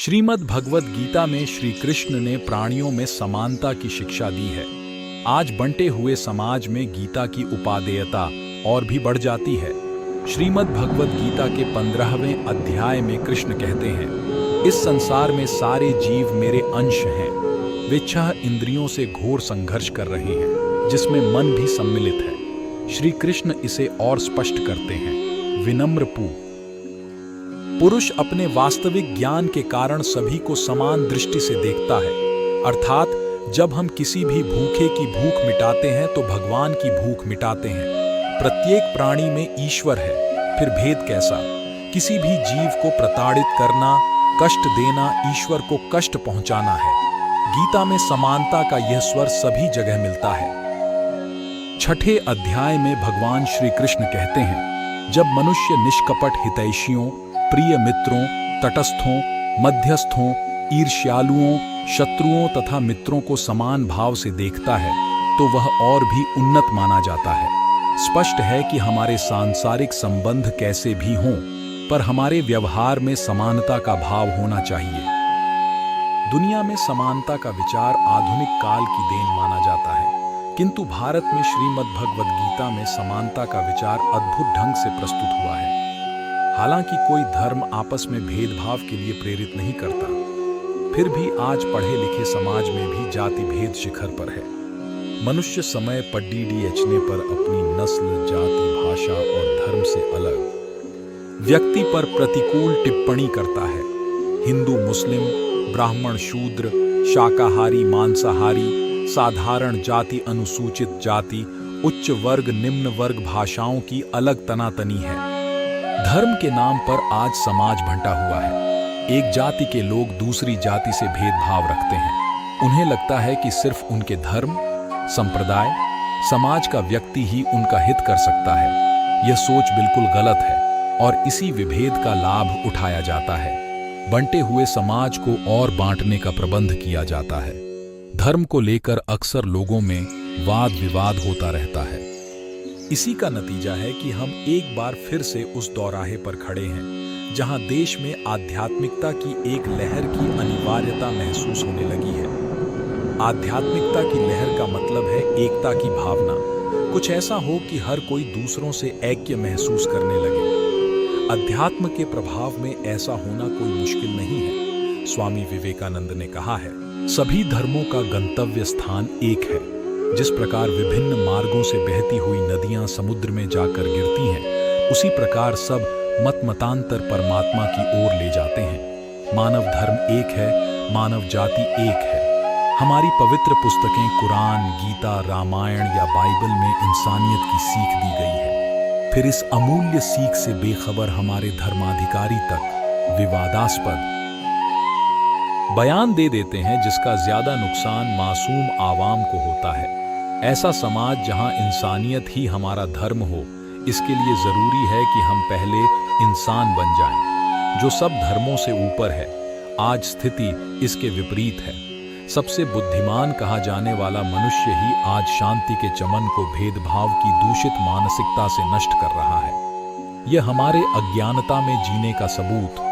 श्रीमद् भगवद गीता में श्री कृष्ण ने प्राणियों में समानता की शिक्षा दी है। आज बंटे हुए समाज में गीता की उपादेयता और भी बढ़ जाती है। श्रीमद् भगवद गीता के 15वें अध्याय में कृष्ण कहते हैं, इस संसार में सारे जीव मेरे अंश हैं। वे 6 इंद्रियों से घोर संघर्ष कर रहे हैं, जिसमें मन भी सम्मिलित है। श्री कृष्ण इसे और स्पष्ट करते हैं, विनम्र पुरुष अपने वास्तविक ज्ञान के कारण सभी को समान दृष्टि से देखता है। अर्थात जब हम किसी भी भूखे की भूख मिटाते हैं तो भगवान की भूख मिटाते हैं। प्रत्येक प्राणी में ईश्वर है, फिर भेद कैसा? किसी भी जीव को प्रताड़ित करना, कष्ट देना ईश्वर को कष्ट पहुंचाना है। गीता में समानता का यह स्वर सभी जगह मिलता है। 6ठे अध्याय में भगवान श्री कृष्ण कहते हैं, जब मनुष्य निष्कपट हितैषियों, प्रिय मित्रों, तटस्थों, मध्यस्थों, ईर्ष्यालुओं, शत्रुओं तथा मित्रों को समान भाव से देखता है तो वह और भी उन्नत माना जाता है। स्पष्ट है कि हमारे सांसारिक संबंध कैसे भी हों, पर हमारे व्यवहार में समानता का भाव होना चाहिए। दुनिया में समानता का विचार आधुनिक काल की देन माना जाता है, किंतु भारत में श्रीमद् भगवद गीता में समानता का विचार अद्भुत ढंग से प्रस्तुत हुआ है। हालांकि कोई धर्म आपस में भेदभाव के लिए प्रेरित नहीं करता, फिर भी आज पढ़े लिखे समाज में भी जाति भेद शिखर पर है। मनुष्य समय पड्डीडीएचने पर अपनी नस्ल, जाति, भाषा और धर्म से अलग व्यक्ति पर प्रतिकूल टिप्पणी करता है। हिंदू, मुस्लिम, ब्राह्मण, शूद्र, शाकाहारी, मांसाहारी, साधारण जाति, अनुसूचित जाति, उच्च वर्ग, निम्न वर्ग, भाषाओं की अलग तनातनी है। धर्म के नाम पर आज समाज भंटा हुआ है। एक जाति के लोग दूसरी जाति से भेदभाव रखते हैं। उन्हें लगता है कि सिर्फ उनके धर्म, संप्रदाय, समाज का व्यक्ति ही उनका हित कर सकता है। यह सोच बिल्कुल गलत है और इसी विभेद का लाभ उठाया जाता है। बंटे हुए समाज को और बांटने का प्रबंध किया जाता है। धर्म को लेकर अक्सर लोगों में वाद विवाद होता रहता है। इसी का नतीजा है कि हम एक बार फिर से उस दौराहे पर खड़े हैं जहां देश में आध्यात्मिकता की एक लहर की अनिवार्यता महसूस होने लगी है। आध्यात्मिकता की लहर का मतलब है एकता की भावना। कुछ ऐसा हो कि हर कोई दूसरों से ऐक्य महसूस करने लगे। अध्यात्म के प्रभाव में ऐसा होना कोई मुश्किल नहीं है। स्वामी विवेकानंद ने कहा है, सभी धर्मों का गंतव्य स्थान एक है। जिस प्रकार विभिन्न मार्गों से बहती हुई नदियां समुद्र में जाकर गिरती हैं, उसी प्रकार सब मतांतर परमात्मा की ओर ले जाते हैं। मानव धर्म एक है, मानव जाति एक है। हमारी पवित्र पुस्तकें कुरान, गीता, रामायण या बाइबल में इंसानियत की सीख दी गई है। फिर इस अमूल्य सीख से बेखबर हमारे धर्माधिकारी तक विवादास्पद बयान दे देते हैं, जिसका ज्यादा नुकसान मासूम आवाम को होता है। ऐसा समाज जहां इंसानियत ही हमारा धर्म हो, इसके लिए जरूरी है कि हम पहले इंसान बन जाएं, जो सब धर्मों से ऊपर है। आज स्थिति इसके विपरीत है। सबसे बुद्धिमान कहा जाने वाला मनुष्य ही आज शांति के चमन को भेदभाव की दूषित मानसिकता से नष्ट कर रहा है। यह हमारे अज्ञानता में जीने का सबूत